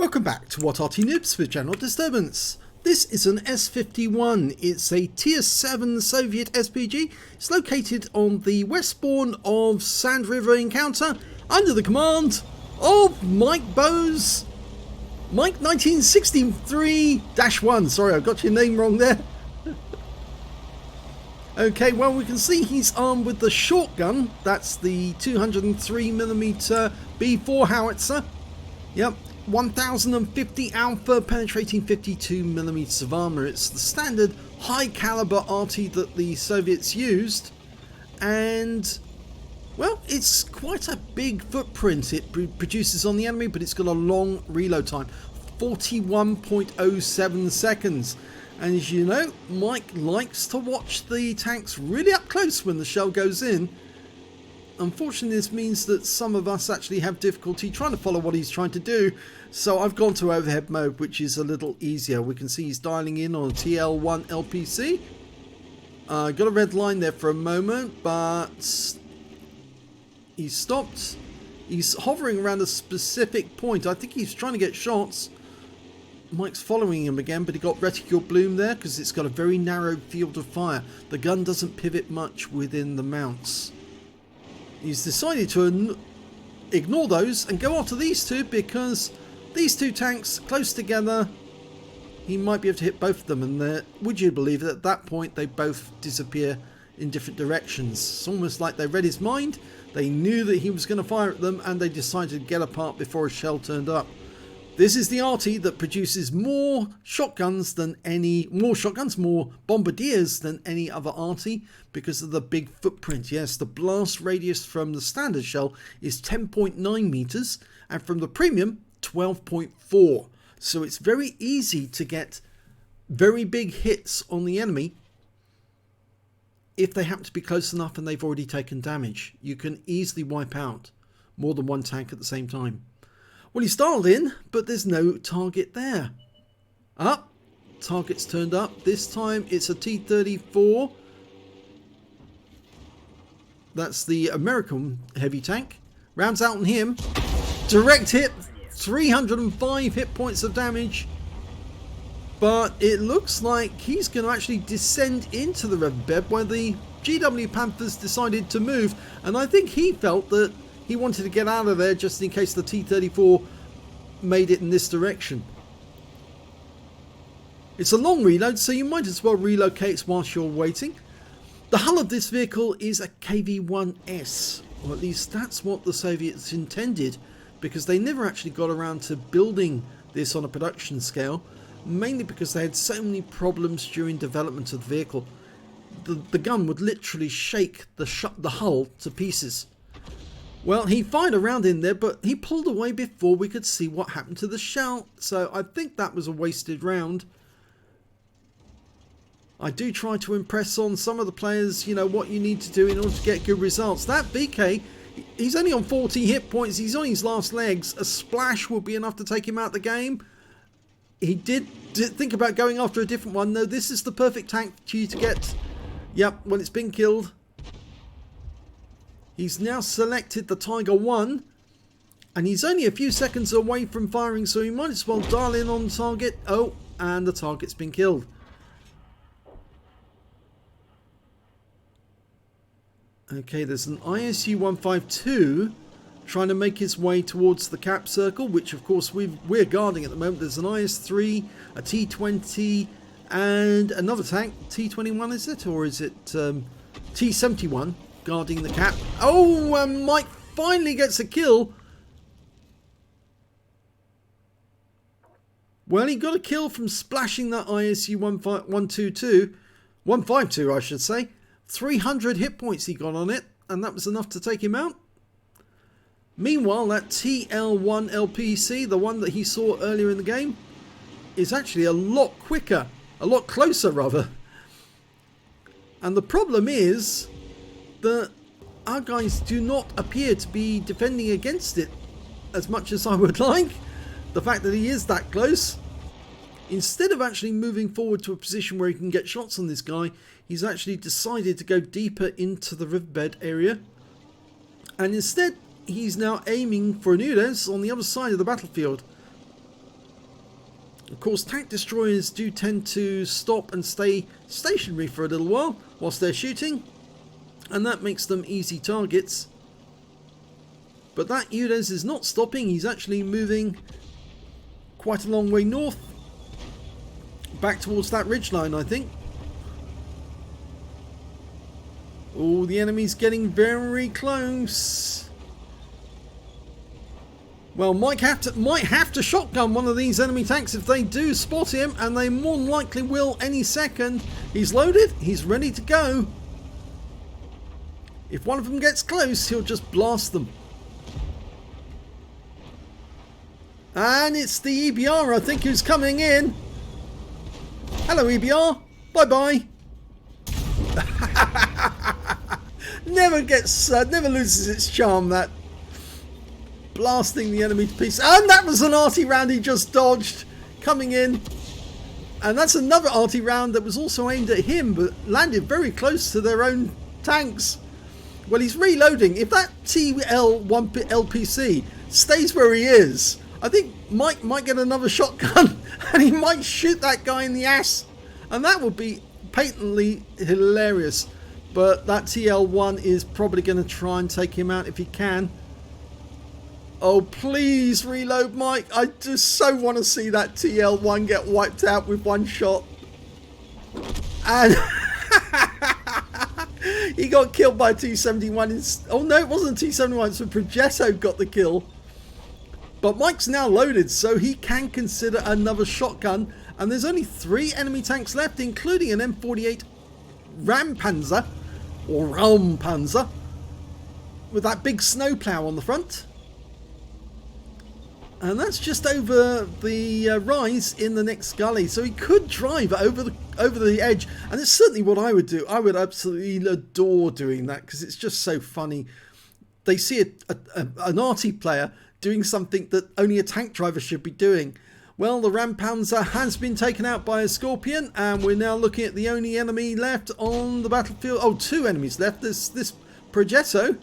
Welcome back to What Arty Noobs with General Disturbance. This is an S-51. It's a Tier 7 Soviet SPG. It's located on the westbourne of Sand River Encounter under the command of Mike Bowes. Mike 1963-1. Sorry, I got your name wrong there. Okay, well, we can see he's armed with the shotgun. That's the 203mm B4 howitzer. Yep. 1050 alpha, penetrating 52mm of armor. It's the standard high caliber Arty that the Soviets used, and well, it's quite a big footprint it produces on the enemy, but it's got a long reload time, 41.07 seconds. And as you know, Mike likes to watch the tanks really up close when the shell goes in. Unfortunately, this means that some of us actually have difficulty trying to follow what he's trying to do. So I've gone to overhead mode, which is a little easier. We can see he's dialing in on a TL1 LPC. Got a red line there for a moment, but he's stopped. He's hovering around a specific point. I think he's trying to get shots. Mike's following him again, but he got reticule bloom there because it's got a very narrow field of fire. The gun doesn't pivot much within the mounts. He's decided to ignore those and go after these two, because these two tanks close together, he might be able to hit both of them, and would you believe that at that point they both disappear in different directions. It's almost like they read his mind. They knew that he was going to fire at them, and they decided to get apart before a shell turned up. This is the Arty that produces more shotguns, more bombardiers than any other Arty, because of the big footprint. Yes, the blast radius from the standard shell is 10.9 meters, and from the premium, 12.4. So it's very easy to get very big hits on the enemy if they happen to be close enough and they've already taken damage. You can easily wipe out more than one tank at the same time. Well, he's dialed in, but there's no target there. Target's turned up. This time it's a T-34. That's the American heavy tank. Rounds out on him. Direct hit. 305 hit points of damage. But it looks like he's going to actually descend into the riverbed where the GW Panthers decided to move. And I think he felt that he wanted to get out of there just in case the T-34 made it in this direction. It's a long reload, so you might as well relocate whilst you're waiting. The hull of this vehicle is a KV-1S, or at least that's what the Soviets intended, because they never actually got around to building this on a production scale, mainly because they had so many problems during development of the vehicle. The gun would literally shake the hull to pieces. Well, he fired a round in there, but he pulled away before we could see what happened to the shell. So I think that was a wasted round. I do try to impress on some of the players, you know, what you need to do in order to get good results. That BK, he's only on 40 hit points. He's on his last legs. A splash would be enough to take him out of the game. He did think about going after a different one. No, this is the perfect tank for you to get. Yep, well, it's been killed. He's now selected the Tiger 1, and he's only a few seconds away from firing, so he might as well dial in on target. Oh, and the target's been killed. Okay, there's an ISU-152 trying to make his way towards the cap circle, which of course we're guarding at the moment. There's an IS-3, a T-20, and another tank. T-21 is it? Or is it T-71? Guarding the cap. Oh, and Mike finally gets a kill. Well, he got a kill from splashing that ISU 152, I should say. 300 hit points he got on it, and that was enough to take him out. Meanwhile, that TL1 LPC, the one that he saw earlier in the game, is actually a lot quicker, a lot closer rather. And the problem is that our guys do not appear to be defending against it as much as I would like. The fact that he is that close. Instead of actually moving forward to a position where he can get shots on this guy, he's actually decided to go deeper into the riverbed area. And instead, he's now aiming for Nudes on the other side of the battlefield. Of course, tank destroyers do tend to stop and stay stationary for a little while whilst they're shooting, and that makes them easy targets. But that UDES is not stopping. He's actually moving quite a long way north, back towards that ridgeline, I think. Oh, the enemy's getting very close. Well, might have to shotgun one of these enemy tanks if they do spot him, and they more than likely will any second. He's loaded. He's ready to go. If one of them gets close, he'll just blast them. And it's the EBR, I think, who's coming in. Hello, EBR. Bye-bye. Never loses its charm, that. Blasting the enemy to pieces. And that was an Arty round he just dodged. Coming in. And that's another Arty round that was also aimed at him, but landed very close to their own tanks. Well, he's reloading. If that TL1 LPC stays where he is, I think Mike might get another shotgun and he might shoot that guy in the ass. And that would be patently hilarious. But that TL1 is probably going to try and take him out if he can. Oh, please reload, Mike. I just so want to see that TL1 get wiped out with one shot. And he got killed by T-71. Oh, no, it wasn't T-71. So Progetto got the kill. But Mike's now loaded, so he can consider another shotgun. And there's only 3 enemy tanks left, including an M48 RAM Panzer, or Raum Panzer, with that big snowplow on the front. And that's just over the rise in the next gully, so he could drive over the edge, and it's certainly what I would do. I would absolutely adore doing that because it's just so funny. They see an Arty player doing something that only a tank driver should be doing. Well, the Ram Panzer has been taken out by a Scorpion, and we're now looking at the only enemy left on the battlefield. Oh, 2 enemies left. There's this Progetto.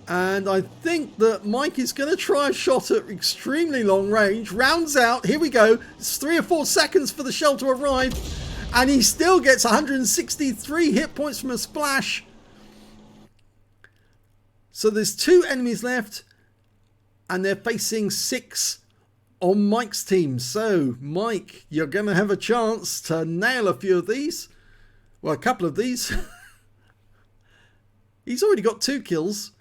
And I think that Mike is going to try a shot at extremely long range. Rounds out. Here we go. It's 3 or 4 seconds for the shell to arrive. And he still gets 163 hit points from a splash. So there's 2 enemies left. And they're facing 6 on Mike's team. So, Mike, you're going to have a chance to nail a few of these. Well, a couple of these. He's already got 2 kills.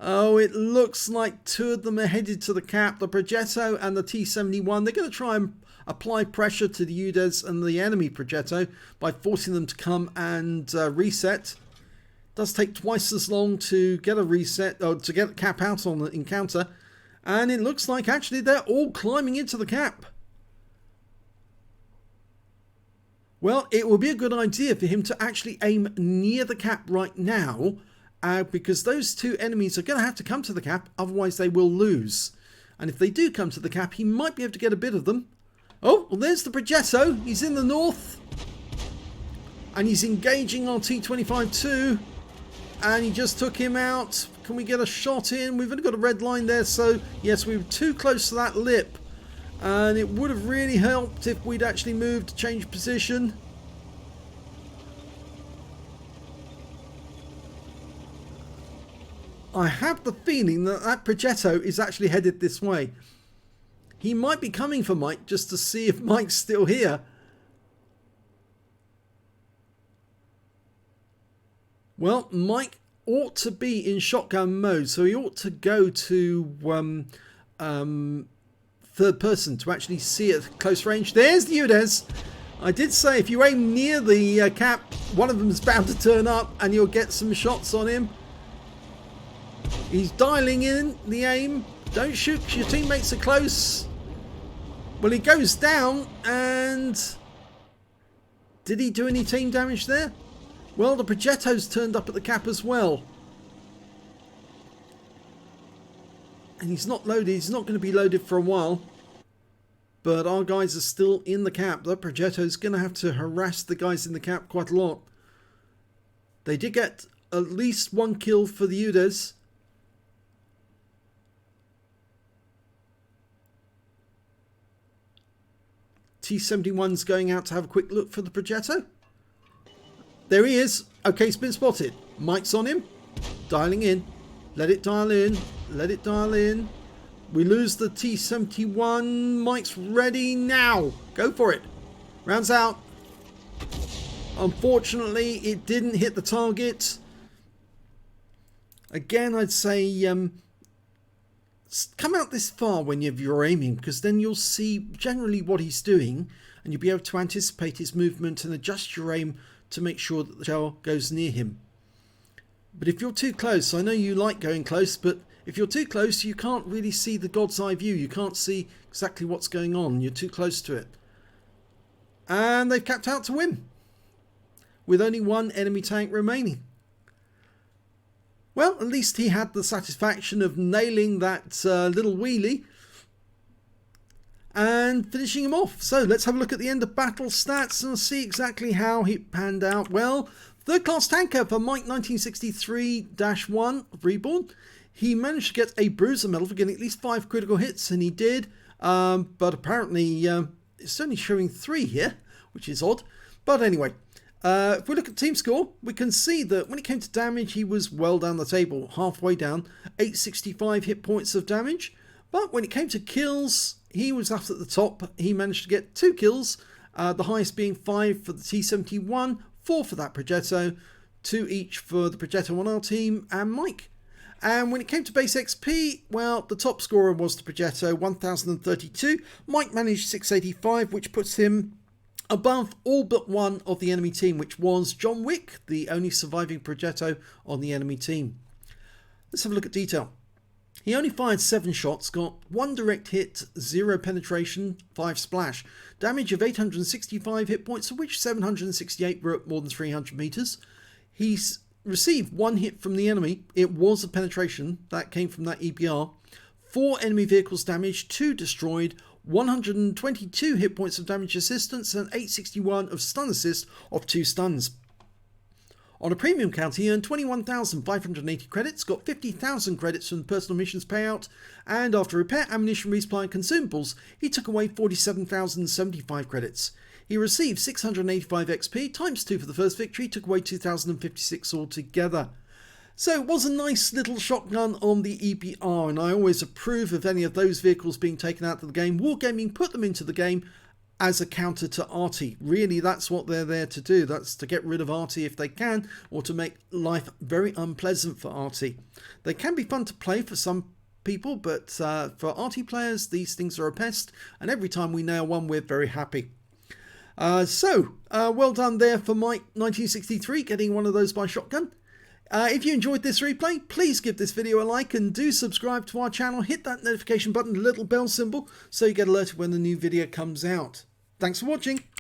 Oh, it looks like 2 of them are headed to the cap. The Progetto and the T-71. They're going to try and apply pressure to the UDES and the enemy Progetto by forcing them to come and reset. It does take twice as long to get a reset, or to get a cap out on the encounter. And it looks like actually they're all climbing into the cap. Well, it will be a good idea for him to actually aim near the cap right now. Because those 2 enemies are going to have to come to the cap, otherwise they will lose. And if they do come to the cap, he might be able to get a bit of them. Oh, well, there's the Progetto. He's in the north. And he's engaging our T-25 too. And he just took him out. Can we get a shot in? We've only got a red line there, so yes, we were too close to that lip. And it would have really helped if we'd actually moved to change position. I have the feeling that that Progetto is actually headed this way. He might be coming for Mike just to see if Mike's still here. Well, Mike ought to be in shotgun mode, so he ought to go to third person to actually see it at close range. There's the UDES. I did say if you aim near the cap, one of them is bound to turn up and you'll get some shots on him. He's dialing in the aim. Don't shoot because your teammates are close. Well, he goes down, and did he do any team damage there? Well, the Progetto's turned up at the cap as well. And he's not loaded. He's not going to be loaded for a while. But our guys are still in the cap. The Progetto's going to have to harass the guys in the cap quite a lot. They did get at least 1 kill for the UDES. T-71's going out to have a quick look for the Progetto. There he is. Okay, he's been spotted. Mike's on him. Dialing in. Let it dial in. Let it dial in. We lose the T-71. Mike's ready now. Go for it. Rounds out. Unfortunately, it didn't hit the target. Again, I'd say come out this far when you're aiming, because then you'll see generally what he's doing and you'll be able to anticipate his movement and adjust your aim to make sure that the shell goes near him. But if you're too close, I know you like going close, but if you're too close, you can't really see the God's eye view. You can't see exactly what's going on. You're too close to it. And they've capped out to win, with only one enemy tank remaining. Well, at least he had the satisfaction of nailing that little wheelie and finishing him off. So let's have a look at the end of battle stats and see exactly how he panned out. Well, third class tanker for Mike 1963-1 REBRN. He managed to get a bruiser medal for getting at least 5 critical hits, and he did. But apparently it's only showing 3 here, which is odd. But anyway. If we look at team score, we can see that when it came to damage, he was well down the table, halfway down, 865 hit points of damage. But when it came to kills, he was up at the top. He managed to get 2 kills, the highest being 5 for the T-71, 4 for that Progetto, 2 each for the Progetto on our team and Mike. And when it came to base XP, well, the top scorer was the Progetto, 1032. Mike managed 685, which puts him above all but one of the enemy team, which was John Wick, the only surviving Progetto on the enemy team. Let's have a look at detail. He only fired 7 shots, got 1 direct hit, 0 penetration, 5 splash. Damage of 865 hit points, of which 768 were at more than 300 meters. He's received 1 hit from the enemy. It was a penetration. That came from that EBR. 4 enemy vehicles damaged, 2 destroyed, 122 hit points of damage assistance and 861 of stun assist of 2 stuns. On a premium count, he earned 21,580 credits, got 50,000 credits from the personal missions payout, and after repair, ammunition, resupply and consumables, he took away 47,075 credits. He received 685 XP, times 2 for the first victory, took away 2,056 altogether. So it was a nice little shotgun on the EBR, and I always approve of any of those vehicles being taken out of the game. Wargaming put them into the game as a counter to Arty. Really, that's what they're there to do. That's to get rid of Arty if they can, or to make life very unpleasant for Arty. They can be fun to play for some people, but for Arty players, these things are a pest, and every time we nail one, we're very happy. Well done there for Mike 1963 getting one of those by shotgun. If you enjoyed this replay, please give this video a like and do subscribe to our channel. Hit that notification button, the little bell symbol, so you get alerted when the new video comes out. Thanks for watching.